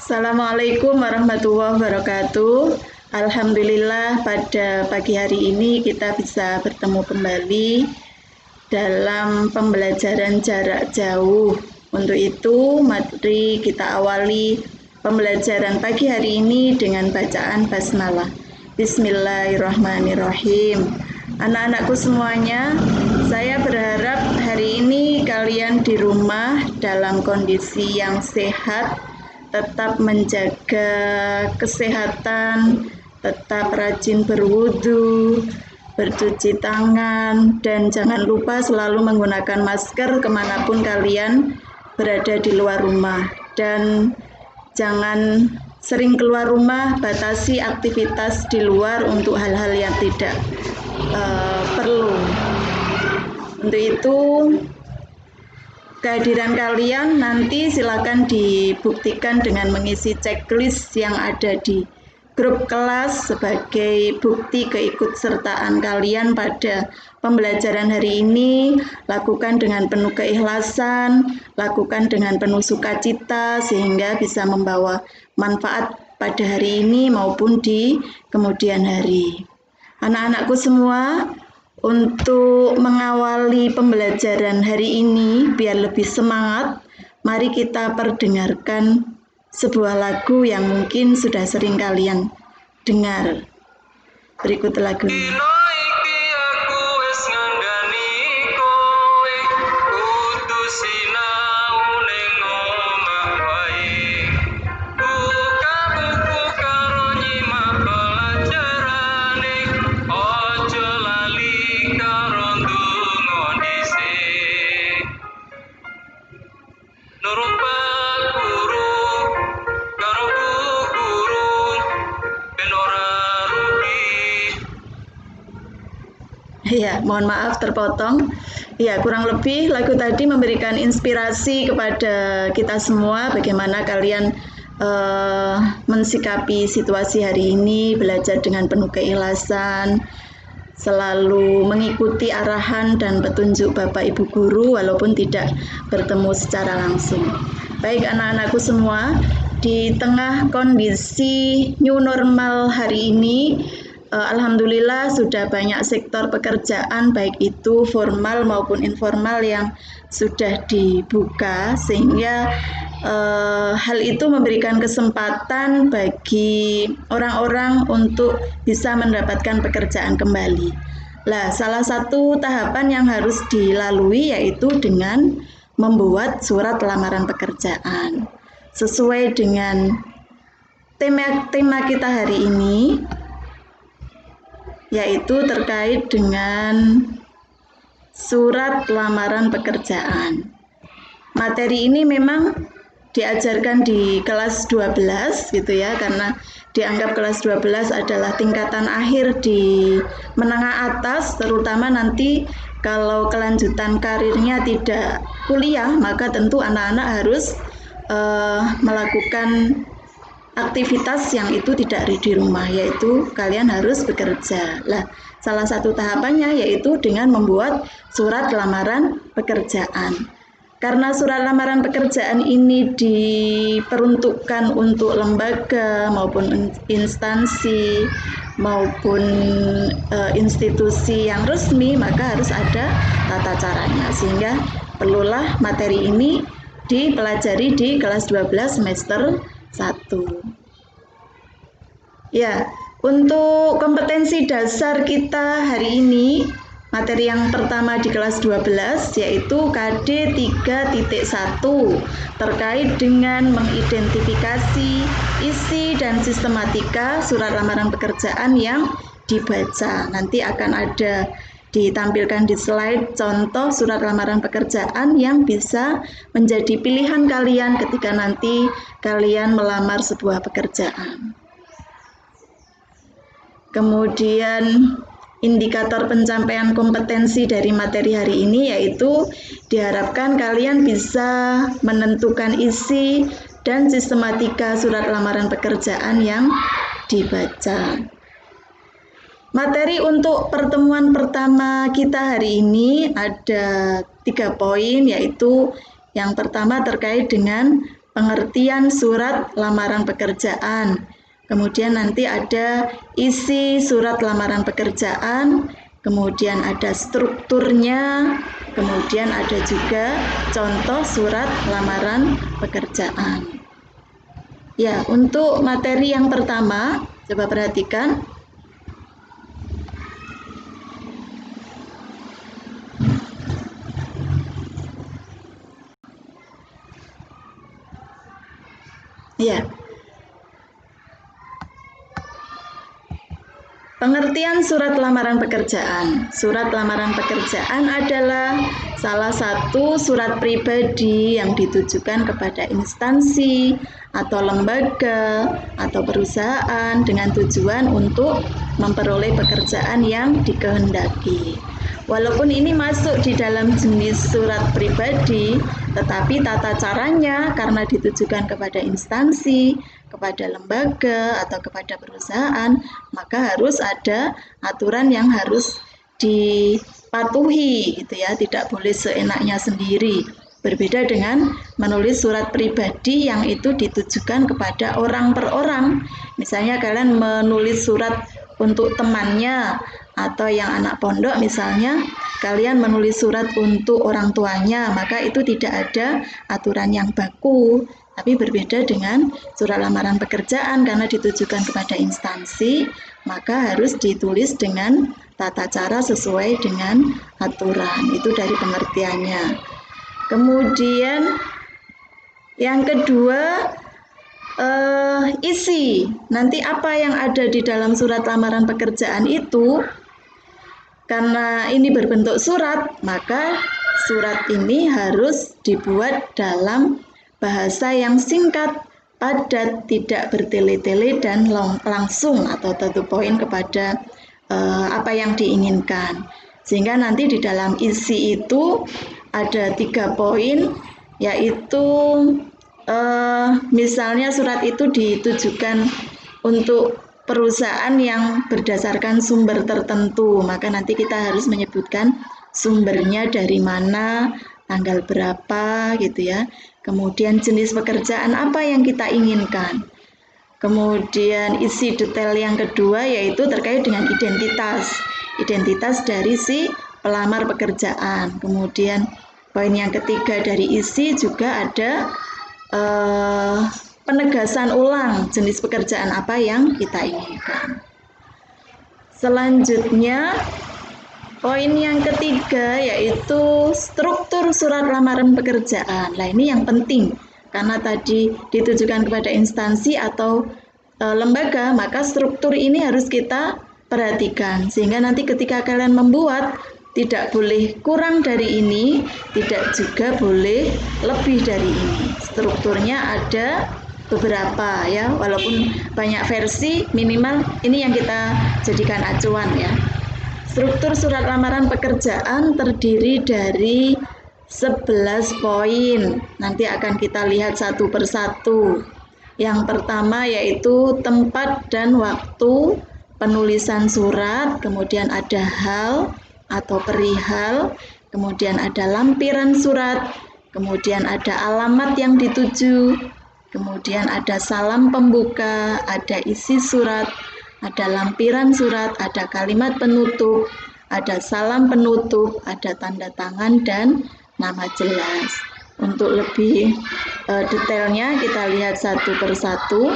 Assalamualaikum warahmatullahi wabarakatuh. Alhamdulillah pada pagi hari ini kita bisa bertemu kembali dalam pembelajaran jarak jauh. Untuk itu mari kita awali pembelajaran pagi hari ini dengan bacaan basmalah. Bismillahirrahmanirrahim. Anak-anakku semuanya, saya berharap hari ini kalian di rumah dalam kondisi yang sehat, tetap menjaga kesehatan, tetap rajin berwudu, bercuci tangan, dan jangan lupa selalu menggunakan masker kemanapun kalian berada di luar rumah. Dan jangan sering keluar rumah, batasi aktivitas di luar untuk hal-hal yang tidak perlu. Untuk itu, kehadiran kalian nanti silakan dibuktikan dengan mengisi checklist yang ada di grup kelas sebagai bukti keikutsertaan kalian pada pembelajaran hari ini. Lakukan dengan penuh keikhlasan, lakukan dengan penuh sukacita sehingga bisa membawa manfaat pada hari ini maupun di kemudian hari. Anak-anakku semua, untuk mengawali pembelajaran hari ini biar lebih semangat, mari kita perdengarkan sebuah lagu yang mungkin sudah sering kalian dengar. Berikut lagunya. Ya, mohon maaf terpotong. Ya, kurang lebih lagu tadi memberikan inspirasi kepada kita semua bagaimana kalian mensikapi situasi hari ini, belajar dengan penuh keikhlasan, selalu mengikuti arahan dan petunjuk Bapak Ibu Guru walaupun tidak bertemu secara langsung. Baik anak-anakku semua, di tengah kondisi new normal hari ini, alhamdulillah sudah banyak sektor pekerjaan baik itu formal maupun informal yang sudah dibuka, sehingga hal itu memberikan kesempatan bagi orang-orang untuk bisa mendapatkan pekerjaan kembali. Nah, salah satu tahapan yang harus dilalui yaitu dengan membuat surat lamaran pekerjaan. Sesuai dengan tema kita hari ini, yaitu terkait dengan surat lamaran pekerjaan. Materi ini memang diajarkan di kelas 12 gitu ya, karena dianggap kelas 12 adalah tingkatan akhir di menengah atas, terutama nanti kalau kelanjutan karirnya tidak kuliah, maka tentu anak-anak harus melakukan aktivitas yang itu tidak di rumah, yaitu kalian harus bekerja. Nah, salah satu tahapannya yaitu dengan membuat surat lamaran pekerjaan. Karena surat lamaran pekerjaan ini diperuntukkan untuk lembaga maupun instansi maupun institusi yang resmi, maka harus ada tata caranya, sehingga perlulah materi ini dipelajari di kelas 12 semester 1. Ya, untuk kompetensi dasar kita hari ini, materi yang pertama di kelas 12 yaitu KD 3.1 terkait dengan mengidentifikasi isi dan sistematika surat lamaran pekerjaan yang dibaca. Nanti akan ada ditampilkan di slide contoh surat lamaran pekerjaan yang bisa menjadi pilihan kalian ketika nanti kalian melamar sebuah pekerjaan. Kemudian indikator pencapaian kompetensi dari materi hari ini yaitu diharapkan kalian bisa menentukan isi dan sistematika surat lamaran pekerjaan yang dibaca. Materi untuk pertemuan pertama kita hari ini ada 3 poin, yaitu yang pertama terkait dengan pengertian surat lamaran pekerjaan. Kemudian nanti ada isi surat lamaran pekerjaan, kemudian ada strukturnya, kemudian ada juga contoh surat lamaran pekerjaan. Ya, untuk materi yang pertama, coba perhatikan. Ya. Pengertian surat lamaran pekerjaan. Surat lamaran pekerjaan adalah salah satu surat pribadi yang ditujukan kepada instansi atau lembaga atau perusahaan dengan tujuan untuk memperoleh pekerjaan yang dikehendaki. Walaupun ini masuk di dalam jenis surat pribadi, tetapi tata caranya karena ditujukan kepada instansi, kepada lembaga, atau kepada perusahaan, maka harus ada aturan yang harus dipatuhi, gitu ya, tidak boleh seenaknya sendiri. Berbeda dengan menulis surat pribadi yang itu ditujukan kepada orang per orang. Misalnya kalian menulis surat untuk temannya, atau yang anak pondok misalnya kalian menulis surat untuk orang tuanya, maka itu tidak ada aturan yang baku. Tapi berbeda dengan surat lamaran pekerjaan karena ditujukan kepada instansi, maka harus ditulis dengan tata cara sesuai dengan aturan. Itu dari pengertiannya. Kemudian yang kedua, isi. Nanti apa yang ada di dalam surat lamaran pekerjaan itu, karena ini berbentuk surat, maka surat ini harus dibuat dalam bahasa yang singkat, padat, tidak bertele-tele, dan langsung atau to the point kepada apa yang diinginkan. Sehingga nanti di dalam isi itu ada 3 poin, yaitu misalnya surat itu ditujukan untuk perusahaan yang berdasarkan sumber tertentu, maka nanti kita harus menyebutkan sumbernya dari mana, tanggal berapa gitu ya. Kemudian jenis pekerjaan apa yang kita inginkan. Kemudian isi detail yang kedua yaitu terkait dengan identitas dari si pelamar pekerjaan. Kemudian poin yang ketiga dari isi juga ada penegasan ulang jenis pekerjaan apa yang kita inginkan. Selanjutnya, poin yang ketiga yaitu struktur surat lamaran pekerjaan. Nah, ini yang penting karena tadi ditujukan kepada instansi atau lembaga, maka struktur ini harus kita perhatikan sehingga nanti ketika kalian membuat tidak boleh kurang dari ini, tidak juga boleh lebih dari ini. Strukturnya ada beberapa ya, walaupun banyak versi, minimal ini yang kita jadikan acuan ya. Struktur surat lamaran pekerjaan terdiri dari 11 poin. Nanti akan kita lihat satu persatu. Yang pertama yaitu tempat dan waktu penulisan surat, kemudian ada hal atau perihal, kemudian ada lampiran surat, kemudian ada alamat yang dituju, kemudian ada salam pembuka, ada isi surat, ada lampiran surat, ada kalimat penutup, ada salam penutup, ada tanda tangan dan nama jelas. Untuk lebih detailnya kita lihat satu persatu.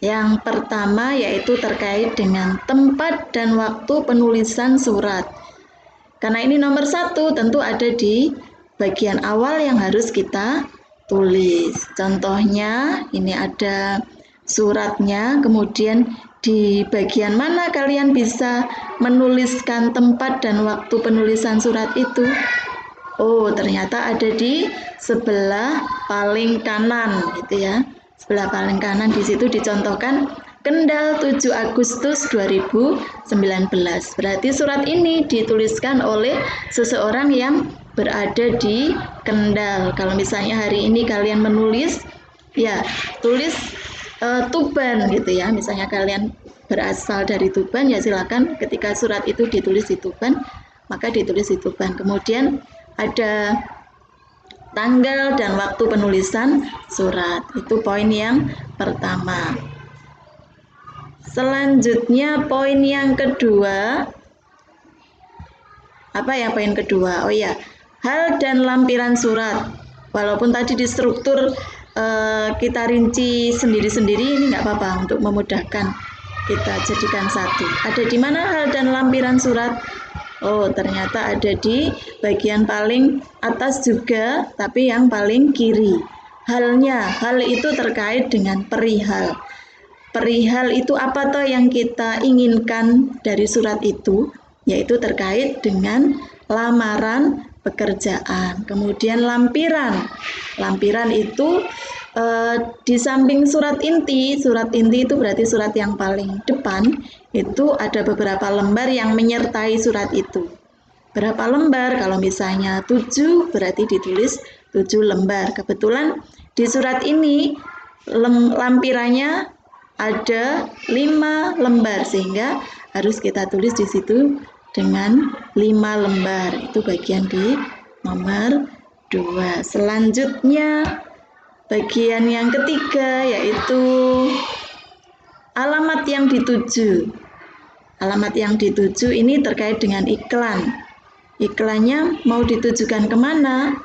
Yang pertama yaitu terkait dengan tempat dan waktu penulisan surat. Karena ini nomor 1 tentu ada di bagian awal yang harus kita tulis. Contohnya ini ada suratnya, kemudian di bagian mana kalian bisa menuliskan tempat dan waktu penulisan surat itu? Oh, ternyata ada di sebelah paling kanan gitu ya. Sebelah paling kanan di situ dicontohkan Kendal 7 Agustus 2019. Berarti surat ini dituliskan oleh seseorang yang berada di Kendal. Kalau misalnya hari ini kalian menulis, ya tulis Tuban gitu ya. Misalnya kalian berasal dari Tuban, ya silakan ketika surat itu ditulis di Tuban, maka ditulis di Tuban. Kemudian ada tanggal dan waktu penulisan surat. Itu poin yang pertama. Selanjutnya poin yang kedua. Apa ya poin kedua? Oh ya, hal dan lampiran surat. Walaupun tadi di struktur kita rinci sendiri-sendiri, ini nggak apa-apa untuk memudahkan kita jadikan satu. Ada di mana hal dan lampiran surat? Oh, ternyata ada di bagian paling atas juga, tapi yang paling kiri. Halnya, hal itu terkait dengan perihal. Perihal itu apa toh yang kita inginkan dari surat itu? Yaitu terkait dengan lamaran pekerjaan. Kemudian lampiran. Lampiran itu di samping surat inti itu berarti surat yang paling depan, itu ada beberapa lembar yang menyertai surat itu. Berapa lembar? Kalau misalnya 7 berarti ditulis 7 lembar. Kebetulan di surat ini lampirannya ada 5 lembar, sehingga harus kita tulis di situ dengan 5 lembar. Itu bagian di nomor 2. Selanjutnya bagian yang ketiga yaitu alamat yang dituju. Alamat yang dituju ini terkait dengan iklan. Iklannya mau ditujukan kemana?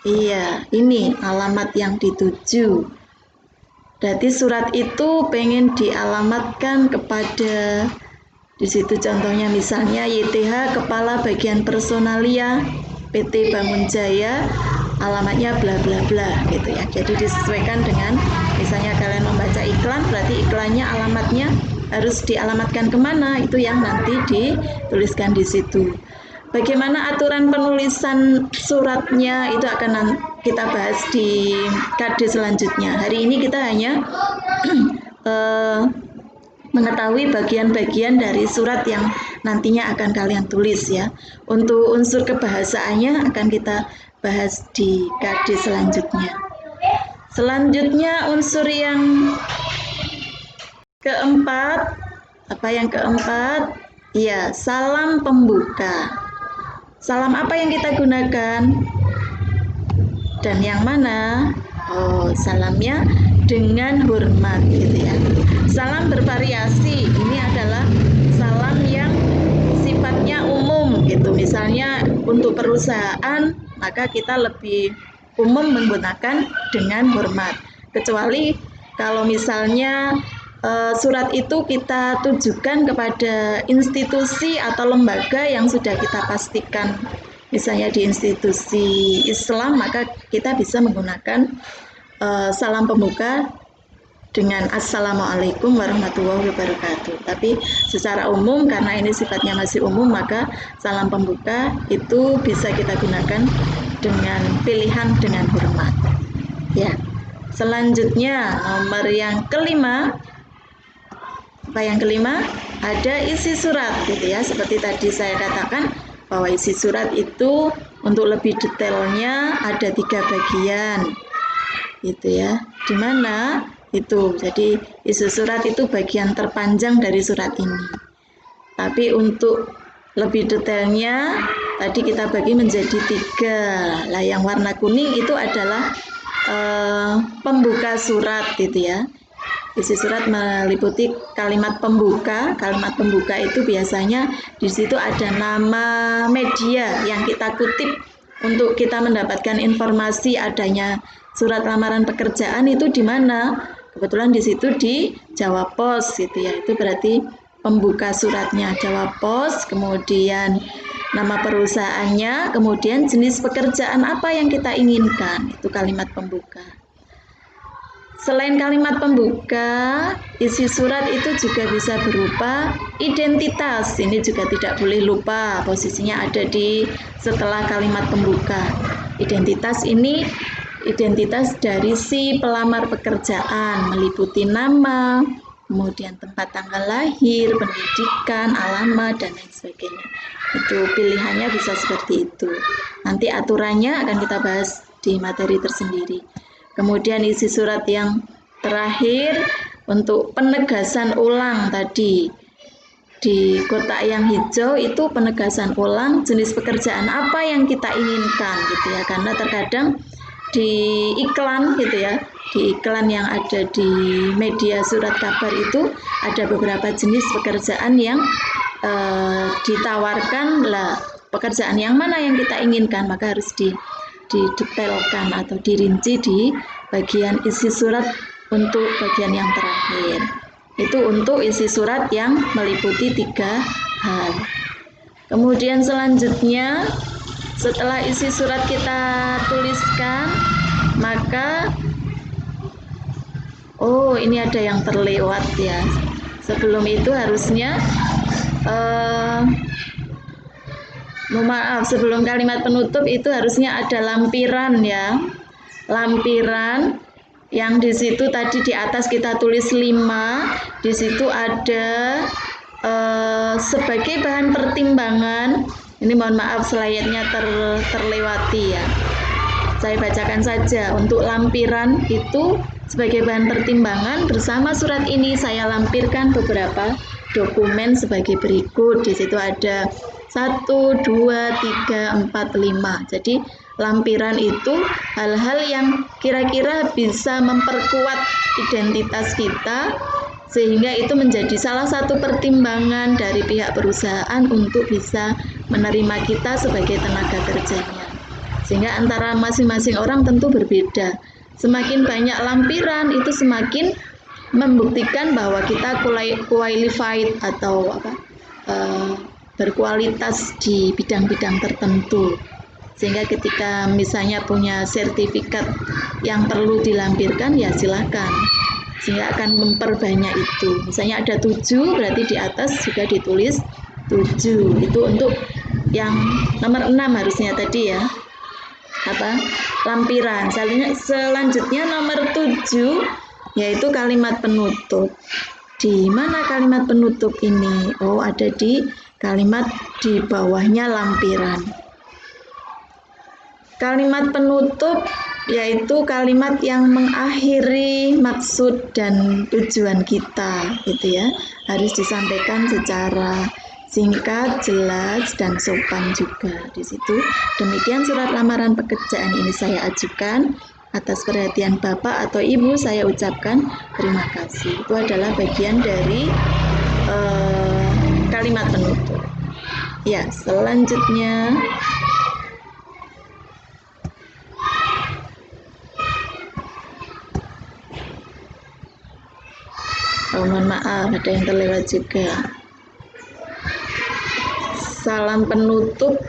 Iya, ini alamat yang dituju. Berarti surat itu pengen dialamatkan kepada, di situ contohnya misalnya YTH Kepala Bagian Personalia PT Bangun Jaya, alamatnya bla bla bla gitu ya. Jadi disesuaikan dengan, misalnya kalian membaca iklan, berarti iklannya alamatnya harus dialamatkan kemana, itu yang nanti dituliskan di situ. Bagaimana aturan penulisan suratnya itu akan kita bahas di KD selanjutnya. Hari ini kita hanya mengetahui bagian-bagian dari surat yang nantinya akan kalian tulis ya. Untuk unsur kebahasaannya akan kita bahas di KD selanjutnya. Selanjutnya unsur yang keempat, apa yang keempat? Iya, salam pembuka. Salam apa yang kita gunakan? Dan yang mana? Oh, salamnya dengan hormat gitu ya. Salam bervariasi. Ini adalah salam yang sifatnya umum gitu. Misalnya untuk perusahaan, maka kita lebih umum menggunakan dengan hormat. Kecuali kalau misalnya surat itu kita tujukan kepada institusi atau lembaga yang sudah kita pastikan, misalnya di institusi Islam, maka kita bisa menggunakan salam pembuka dengan Assalamualaikum warahmatullahi wabarakatuh. Tapi secara umum, karena ini sifatnya masih umum, maka salam pembuka itu bisa kita gunakan dengan pilihan dengan hormat. Ya. Selanjutnya nomor yang kelima. Apa yang kelima? Ada isi surat gitu ya. Seperti tadi saya katakan bahwa isi surat itu untuk lebih detailnya ada 3 bagian gitu ya. Di mana itu? Jadi isi surat itu bagian terpanjang dari surat ini. Tapi untuk lebih detailnya tadi kita bagi menjadi 3. Lah yang warna kuning itu adalah pembuka surat gitu ya. Isi surat meliputi kalimat pembuka. Kalimat pembuka itu biasanya di situ ada nama media yang kita kutip untuk kita mendapatkan informasi adanya surat lamaran pekerjaan itu di mana. Kebetulan di situ di Jawa Pos gitu ya. Itu berarti pembuka suratnya Jawa Pos, kemudian nama perusahaannya, kemudian jenis pekerjaan apa yang kita inginkan. Itu kalimat pembuka. Selain kalimat pembuka, isi surat itu juga bisa berupa identitas. Ini juga tidak boleh lupa, posisinya ada di setelah kalimat pembuka. Identitas ini identitas dari si pelamar pekerjaan, meliputi nama, kemudian tempat tanggal lahir, pendidikan, alamat, dan lain sebagainya. Itu pilihannya bisa seperti itu. Nanti aturannya akan kita bahas di materi tersendiri. Kemudian isi surat yang terakhir untuk penegasan ulang tadi. di kotak yang hijau itu penegasan ulang jenis pekerjaan apa yang kita inginkan gitu ya, karena terkadang di iklan gitu ya, di iklan yang ada di media surat kabar itu ada beberapa jenis pekerjaan yang ditawarkan lah, pekerjaan yang mana yang kita inginkan, maka harus didetailkan atau dirinci di bagian isi surat untuk bagian yang terakhir. Itu untuk isi surat yang meliputi 3 hal. Kemudian selanjutnya setelah isi surat kita tuliskan, maka ini ada yang terlewat ya. Sebelum itu harusnya sebelum kalimat penutup itu harusnya ada lampiran ya. Lampiran yang di situ tadi di atas kita tulis 5, di situ ada sebagai bahan pertimbangan. Ini mohon maaf slide-nya terlewati ya. Saya bacakan saja. Untuk lampiran itu sebagai bahan pertimbangan, bersama surat ini saya lampirkan beberapa dokumen sebagai berikut. Di situ ada 1, 2, 3, 4, 5. Jadi lampiran itu hal-hal yang kira-kira bisa memperkuat identitas kita, sehingga itu menjadi salah satu pertimbangan dari pihak perusahaan untuk bisa menerima kita sebagai tenaga kerjanya. Sehingga antara masing-masing orang tentu berbeda. Semakin banyak lampiran itu semakin membuktikan bahwa kita qualified atau berkualitas di bidang-bidang tertentu. Sehingga ketika misalnya punya sertifikat yang perlu dilampirkan, ya silakan. Sehingga akan memperbanyak itu. Misalnya ada 7, berarti di atas juga ditulis 7. Itu untuk yang nomor 6 harusnya tadi ya. Lampiran. Selanjutnya nomor 7 yaitu kalimat penutup. Di mana kalimat penutup ini? Ada di kalimat di bawahnya lampiran. Kalimat penutup yaitu kalimat yang mengakhiri maksud dan tujuan kita, gitu ya. Harus disampaikan secara singkat, jelas, dan sopan juga di situ. Demikian surat lamaran pekerjaan ini saya ajukan. Atas perhatian Bapak atau Ibu saya ucapkan terima kasih. Itu adalah bagian dari kalimat penutup. Ya, selanjutnya mohon maaf ada yang terlewat juga. Salam penutup.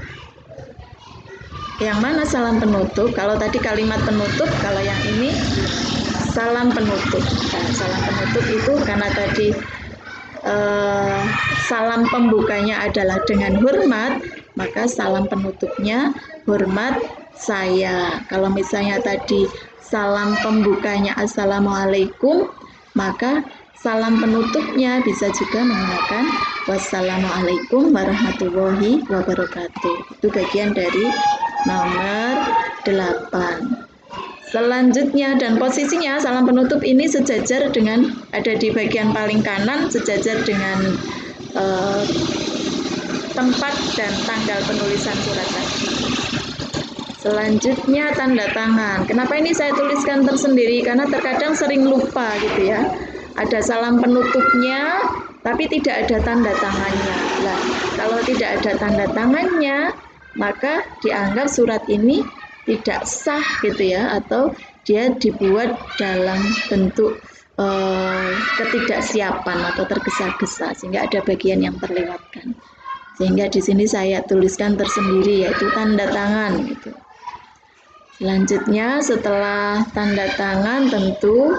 Yang mana salam penutup? Kalau tadi kalimat penutup, kalau yang ini salam penutup. Nah, salam penutup itu karena tadi salam pembukanya adalah dengan hormat, maka salam penutupnya hormat saya. Kalau misalnya tadi salam pembukanya assalamualaikum, maka salam penutupnya bisa juga menggunakan wassalamualaikum warahmatullahi wabarakatuh. Itu bagian dari nomor 8. Selanjutnya dan posisinya salam penutup ini sejajar dengan ada di bagian paling kanan, sejajar dengan tempat dan tanggal penulisan surat tadi. Selanjutnya tanda tangan. Kenapa ini saya tuliskan tersendiri? Karena terkadang sering lupa gitu ya. Ada salam penutupnya tapi tidak ada tanda tangannya. Nah, kalau tidak ada tanda tangannya, maka dianggap surat ini tidak sah gitu ya, atau dia dibuat dalam bentuk ketidaksiapan atau tergesa-gesa, sehingga ada bagian yang terlewatkan. Sehingga di sini saya tuliskan tersendiri yaitu tanda tangan gitu. Selanjutnya setelah tanda tangan tentu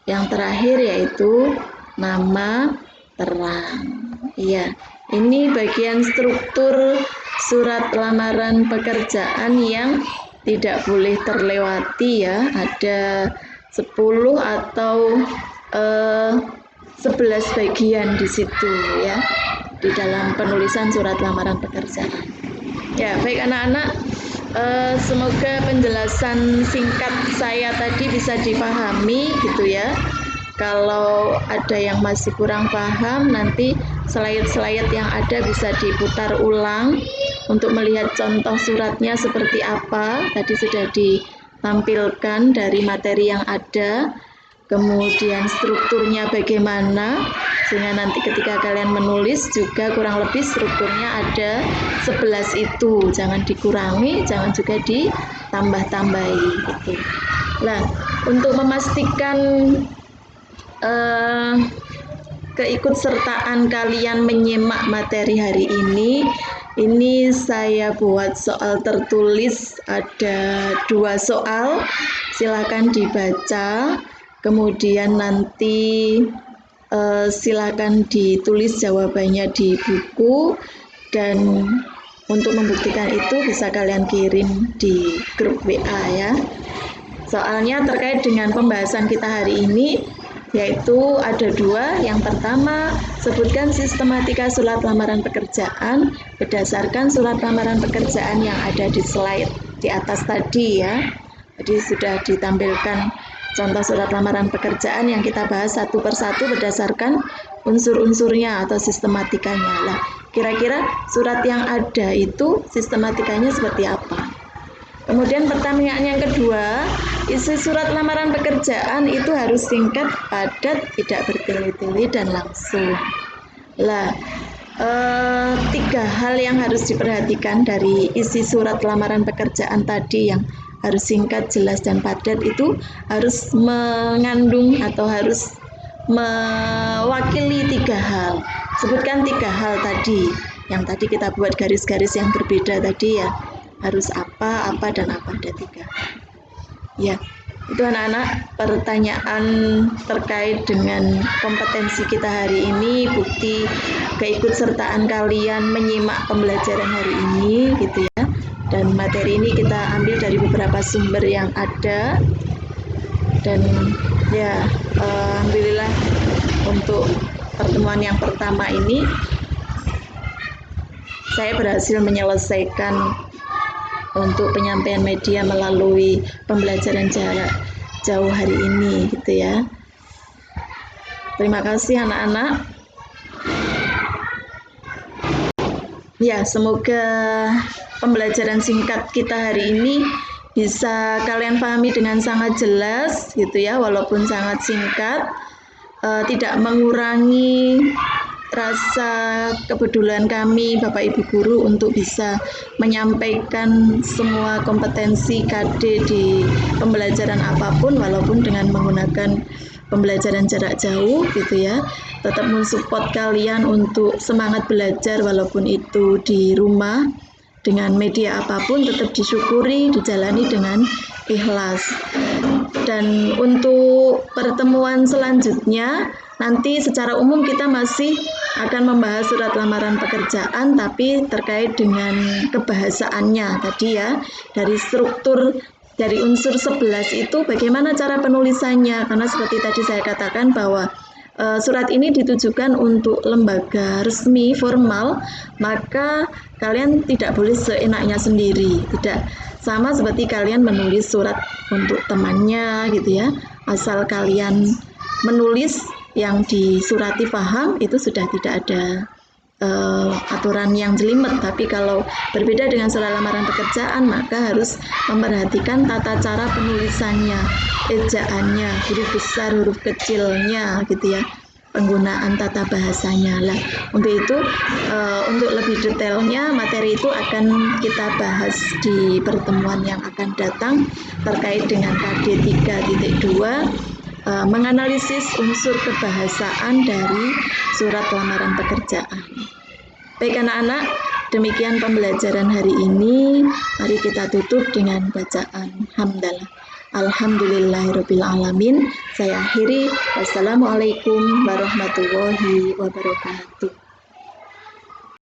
yang terakhir yaitu nama terang. Iya, ini bagian struktur surat lamaran pekerjaan yang tidak boleh terlewati ya. Ada 10 atau 11 bagian di situ ya, di dalam penulisan surat lamaran pekerjaan. Ya, baik anak-anak, semoga penjelasan singkat saya tadi bisa dipahami gitu ya. Kalau ada yang masih kurang paham, nanti slide-slide yang ada bisa diputar ulang untuk melihat contoh suratnya seperti apa. Tadi sudah ditampilkan dari materi yang ada, kemudian strukturnya bagaimana, sehingga nanti ketika kalian menulis juga kurang lebih strukturnya ada 11 itu, jangan dikurangi, jangan juga ditambah-tambahi gitu. Nah, untuk memastikan keikutsertaan kalian menyimak materi hari ini saya buat soal tertulis, ada 2 soal, silakan dibaca, kemudian nanti silakan ditulis jawabannya di buku, dan untuk membuktikan itu bisa kalian kirim di grup WA ya. Soalnya terkait dengan pembahasan kita hari ini, yaitu ada 2. Yang pertama, sebutkan sistematika surat lamaran pekerjaan berdasarkan surat lamaran pekerjaan yang ada di slide di atas tadi ya. Jadi sudah ditampilkan contoh surat lamaran pekerjaan yang kita bahas satu persatu berdasarkan unsur-unsurnya atau sistematikanya. Lah, kira-kira surat yang ada itu sistematikanya seperti apa? Kemudian pertanyaan yang kedua, isi surat lamaran pekerjaan itu harus singkat, padat, tidak bertele-tele dan langsung. Lah, 3 hal yang harus diperhatikan dari isi surat lamaran pekerjaan tadi yang harus singkat, jelas, dan padat itu harus mengandung atau harus mewakili 3 hal. Sebutkan 3 hal tadi, yang tadi kita buat garis-garis yang berbeda tadi ya. Harus apa, dan apa, ada 3. Ya, itu anak-anak pertanyaan terkait dengan kompetensi kita hari ini, bukti keikutsertaan kalian menyimak pembelajaran hari ini gitu ya. Dan materi ini kita ambil dari beberapa sumber yang ada, dan ya alhamdulillah untuk pertemuan yang pertama ini saya berhasil menyelesaikan untuk penyampaian media melalui pembelajaran jarak jauh hari ini gitu ya. Terima kasih anak-anak. Ya, semoga pembelajaran singkat kita hari ini bisa kalian pahami dengan sangat jelas gitu ya, walaupun sangat singkat, tidak mengurangi rasa kepedulian kami Bapak Ibu Guru untuk bisa menyampaikan semua kompetensi KD di pembelajaran apapun, walaupun dengan menggunakan pembelajaran jarak jauh gitu ya. Tetap mensupport kalian untuk semangat belajar walaupun itu di rumah, dengan media apapun tetap disyukuri, dijalani dengan ikhlas. Dan untuk pertemuan selanjutnya nanti secara umum kita masih akan membahas surat lamaran pekerjaan, tapi terkait dengan kebahasaannya tadi ya, dari struktur dari unsur 11 itu bagaimana cara penulisannya, karena seperti tadi saya katakan bahwa surat ini ditujukan untuk lembaga resmi formal, maka kalian tidak boleh seenaknya sendiri, tidak sama seperti kalian menulis surat untuk temannya gitu ya. Asal kalian menulis yang disurati paham, itu sudah tidak ada aturan yang jelimet. Tapi kalau berbeda dengan surat lamaran pekerjaan, maka harus memperhatikan tata cara penulisannya, ejaannya, huruf besar, huruf kecilnya gitu ya, penggunaan tata bahasanya lah. Untuk itu, untuk lebih detailnya materi itu akan kita bahas di pertemuan yang akan datang terkait dengan KD 3.2, menganalisis unsur kebahasaan dari surat lamaran pekerjaan. Baik anak-anak, demikian pembelajaran hari ini. Mari kita tutup dengan bacaan hamdalah. Alhamdulillahirabbil alamin. Saya akhiri. Wassalamualaikum warahmatullahi wabarakatuh.